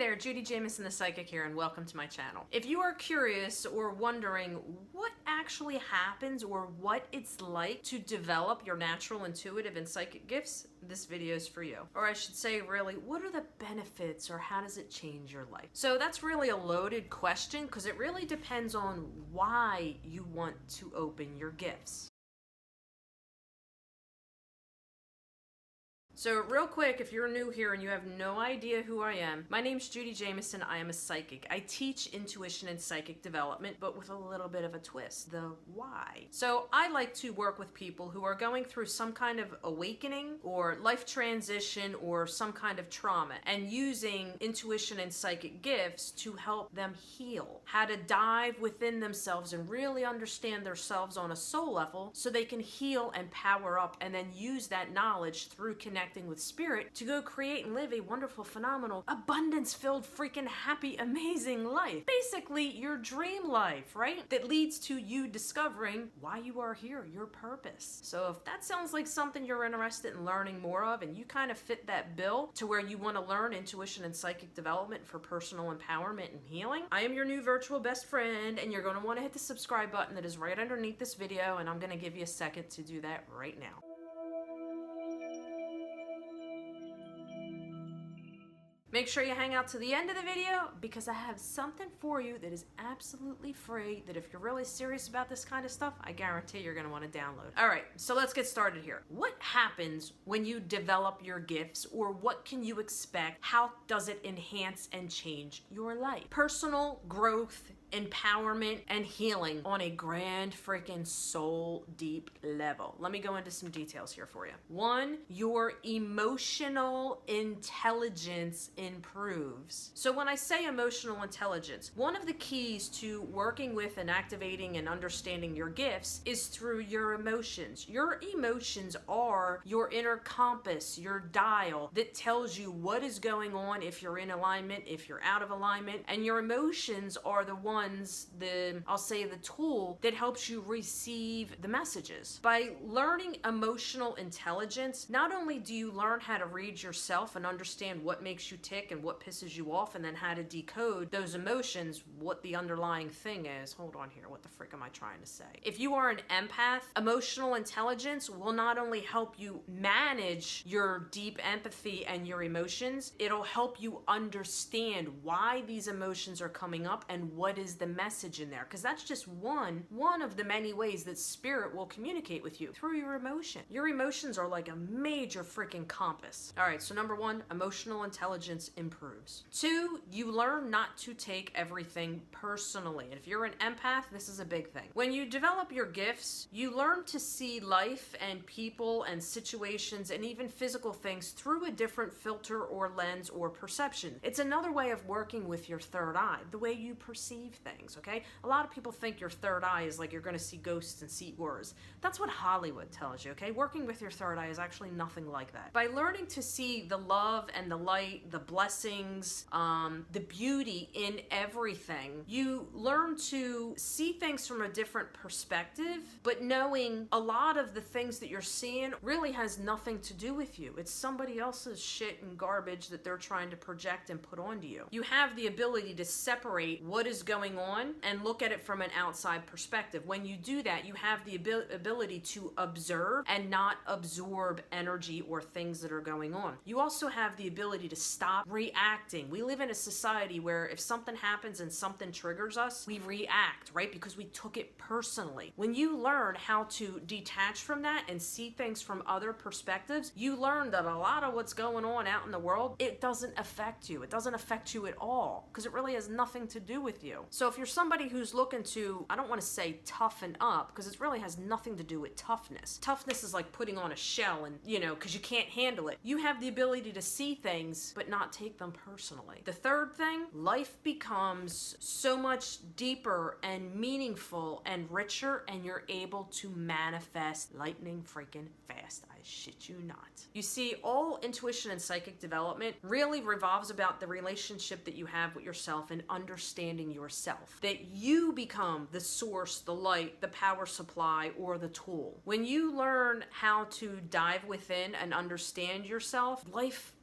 there, Judi, Jamieson the Psychic here, and welcome to my channel. If you are curious or wondering what actually happens or what it's like to develop your natural, intuitive, and psychic gifts, this video is for you. Or I should say, really, what are the benefits or how does it change your life? So that's really a loaded question because it really depends on why you want to open your gifts. So real quick, if you're new here and you have no idea who I am, my name's Judi Jamieson. I am a psychic. I teach intuition and psychic development, but with a little bit of a twist, the why. So I like to work with people who are going through some kind of awakening or life transition or some kind of trauma and using intuition and psychic gifts to help them heal. How to dive within themselves and really understand themselves on a soul level so they can heal and power up and then use that knowledge through connecting with spirit to go create and live a wonderful, phenomenal, abundance-filled, freaking happy, amazing life. Basically, your dream life, right? That leads to you discovering why you are here, your purpose. So if that sounds like something you're interested in learning more of and you kind of fit that bill to where you want to learn intuition and psychic development for personal empowerment and healing, I am your new virtual best friend and you're going to want to hit the subscribe button that is right underneath this video, and I'm going to give you a second to do that right now. Make sure you hang out to the end of the video because I have something for you that is absolutely free that if you're really serious about this kind of stuff, I guarantee you're going to want to download. All right, so let's get started here. What happens when you develop your gifts, or what can you expect? How does it enhance and change your life? Personal growth, empowerment, and healing on a grand freaking soul deep level. Let me go into some details here for you. One, your emotional intelligence improves. So when I say emotional intelligence, one of the keys to working with and activating and understanding your gifts is through your emotions. Your emotions are your inner compass, your dial that tells you what is going on, if you're in alignment, if you're out of alignment, and your emotions are the ones, I'll say the tool that helps you receive the messages. By learning emotional intelligence, not only do you learn how to read yourself and understand what makes you tick and what pisses you off, and then how to decode those emotions, what the underlying thing is. Hold on here, what the frick am I trying to say? If you are an empath, emotional intelligence will not only help you manage your deep empathy and your emotions, it'll help you understand why these emotions are coming up and what is the message in there, because that's just one of the many ways that spirit will communicate with you, through your emotion. Your emotions are like a major freaking compass. All right, so number one, emotional intelligence improves. Two, you learn not to take everything personally. And if you're an empath, this is a big thing. When you develop your gifts, you learn to see life and people and situations and even physical things through a different filter or lens or perception. It's another way of working with your third eye, the way you perceive things, okay? A lot of people think your third eye is like you're going to see ghosts and see auras. That's what Hollywood tells you, okay? Working with your third eye is actually nothing like that. By learning to see the love and the light, the blessings, the beauty in everything, you learn to see things from a different perspective, but knowing a lot of the things that you're seeing really has nothing to do with you. It's somebody else's shit and garbage that they're trying to project and put onto you. You have the ability to separate what is going on and look at it from an outside perspective. When you do that, you have the ability to observe and not absorb energy or things that are going on. You also have the ability to stop reacting. We live in a society where if something happens and something triggers us, we react, right? Because we took it personally. When you learn how to detach from that and see things from other perspectives, you learn that a lot of what's going on out in the world, it doesn't affect you. It doesn't affect you at all because it really has nothing to do with you. So if you're somebody who's looking to, I don't want to say toughen up because it really has nothing to do with toughness. Toughness is like putting on a shell and, because you can't handle it. You have the ability to see things but not take them personally. The third thing, life becomes so much deeper and meaningful and richer, and you're able to manifest lightning freaking fast. I shit you not. You see, all intuition and psychic development really revolves about the relationship that you have with yourself and understanding yourself. That you become the source, the light, the power supply, or the tool. When you learn how to dive within and understand yourself, life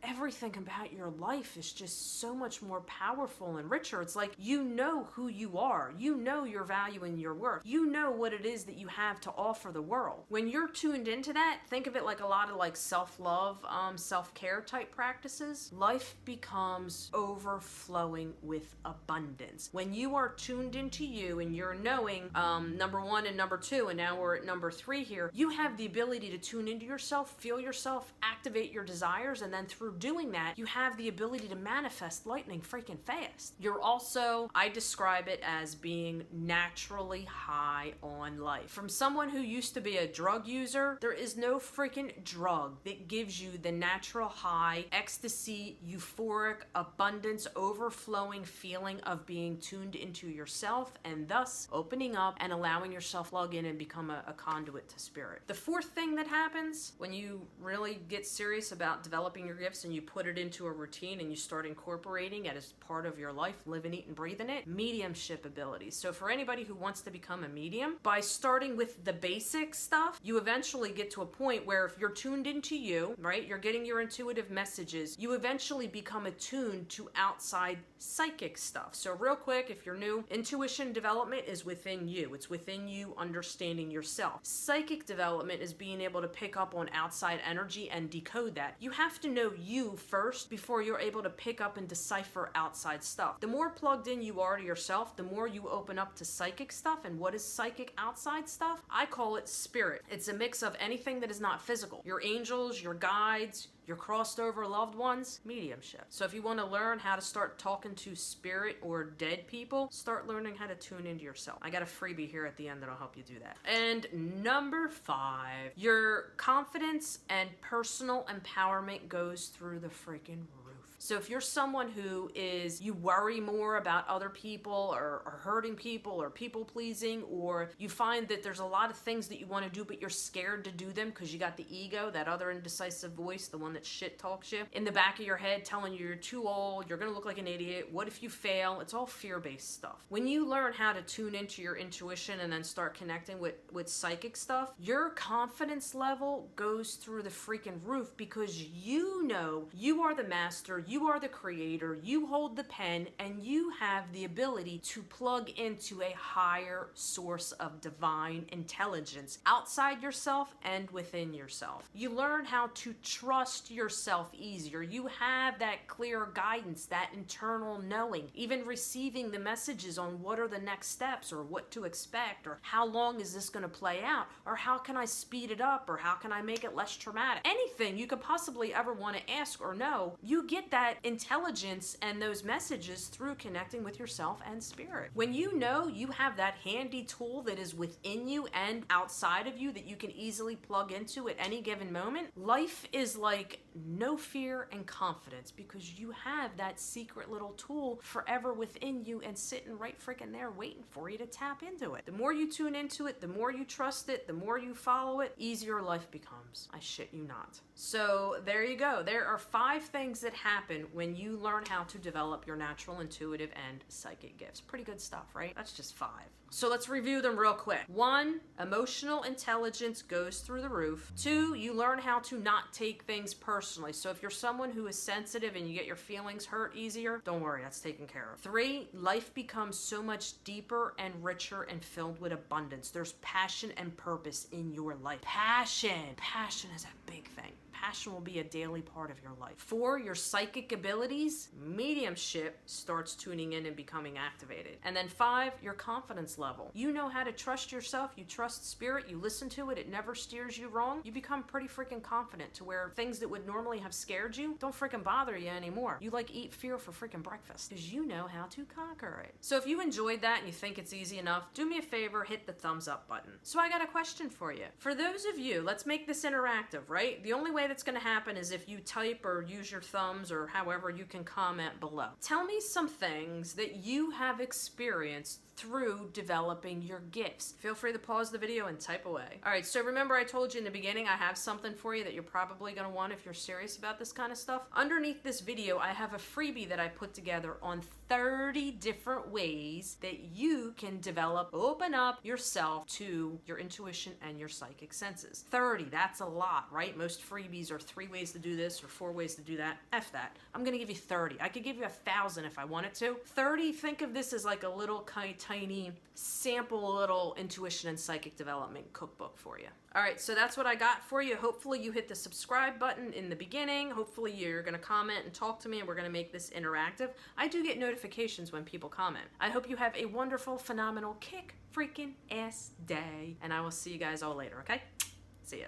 everything about your life is just so much more powerful and richer. It's like you know who you are. You know your value and your worth. You know what it is that you have to offer the world. When you're tuned into that, think of it like a lot of like self-love, self-care type practices. Life becomes overflowing with abundance. When you are tuned into you and you're knowing number one and number two, and now we're at number three here, you have the ability to tune into yourself, feel yourself, activate your desires, and then through doing that, you have the ability to manifest lightning freaking fast. You're also, I describe it as being naturally high on life. From someone who used to be a drug user, there is no freaking drug that gives you the natural high, ecstasy, euphoric, abundance, overflowing feeling of being tuned into yourself and thus opening up and allowing yourself plug in and become a conduit to spirit. The fourth thing that happens when you really get serious about developing your gifts and you put it into a routine and you start incorporating it as part of your life, living, eat, and breathing it, mediumship abilities. So for anybody who wants to become a medium, by starting with the basic stuff, you eventually get to a point where if you're tuned into you, right, you're getting your intuitive messages, you eventually become attuned to outside psychic stuff. So real quick, if you're new, intuition development is within you. It's within you understanding yourself. Psychic development is being able to pick up on outside energy and decode that. You have to know you first before you're able to pick up and decipher outside stuff. The more plugged in you are to yourself, the more you open up to psychic stuff. And what is psychic outside stuff? I call it spirit. It's a mix of anything that is not physical. Your angels, your guides, your crossed over loved ones, mediumship. So if you want to learn how to start talking to spirit or dead people, start learning how to tune into yourself. I got a freebie here at the end that'll help you do that. And number 5, your confidence and personal empowerment goes through the freaking roof. So if you're someone who you worry more about other people or hurting people or people pleasing, or you find that there's a lot of things that you want to do but you're scared to do them because you got the ego, that other indecisive voice, the one that shit talks you in the back of your head telling you you're too old, you're gonna look like an idiot, what if you fail? It's all fear-based stuff. When you learn how to tune into your intuition and then start connecting with psychic stuff, your confidence level goes through the freaking roof because you know you are the master, you are the creator, you hold the pen, and you have the ability to plug into a higher source of divine intelligence outside yourself and within yourself. You learn how to trust yourself easier. You have that clear guidance, that internal knowing, even receiving the messages on what are the next steps or what to expect or how long is this going to play out or how can I speed it up or how can I make it less traumatic. Anything you could possibly ever want to ask or know, you get that intelligence and those messages through connecting with yourself and spirit. When you know you have that handy tool that is within you and outside of you that you can easily plug into at any given moment, life is like no fear and confidence because you have that secret little tool forever within you and sitting right freaking there waiting for you to tap into it. The more you tune into it, the more you trust it, the more you follow it, easier life becomes. I shit you not. So there you go. There are 5 things that happen when you learn how to develop your natural, intuitive, and psychic gifts. Pretty good stuff, right? That's just 5. So let's review them real quick. 1, emotional intelligence goes through the roof. 2, you learn how to not take things personally. So if you're someone who is sensitive and you get your feelings hurt easier, don't worry, that's taken care of. 3, life becomes so much deeper and richer and filled with abundance. There's passion and purpose in your life. Passion is a big thing. Passion will be a daily part of your life. 4, your psychic abilities, mediumship starts tuning in and becoming activated. And then 5, your confidence level. You know how to trust yourself, you trust spirit, you listen to it, it never steers you wrong. You become pretty freaking confident to where things that would normally have scared you don't freaking bother you anymore. You like eat fear for freaking breakfast because you know how to conquer it. So if you enjoyed that and you think it's easy enough, do me a favor, hit the thumbs up button. So I got a question for you. For those of you, let's make this interactive, right? The only way that's going to happen is if you type or use your thumbs or however you can comment below. Tell me some things that you have experienced through developing your gifts. Feel free to pause the video and type away. All right, so remember I told you in the beginning I have something for you that you're probably gonna want if you're serious about this kind of stuff. Underneath this video, I have a freebie that I put together on 30 different ways that you can develop, open up yourself to your intuition and your psychic senses. 30, that's a lot, right? Most freebies are 3 ways to do this or 4 ways to do that. F that. I'm gonna give you 30. I could give you 1,000 if I wanted to. 30, think of this as like a little kind of tiny sample little intuition and psychic development cookbook for you. All right, so that's what I got for you. Hopefully you hit the subscribe button in the beginning. Hopefully you're gonna comment and talk to me and we're gonna make this interactive. I do get notifications when people comment. I hope you have a wonderful, phenomenal, kick freaking ass day, and I will see you guys all later, okay? See ya.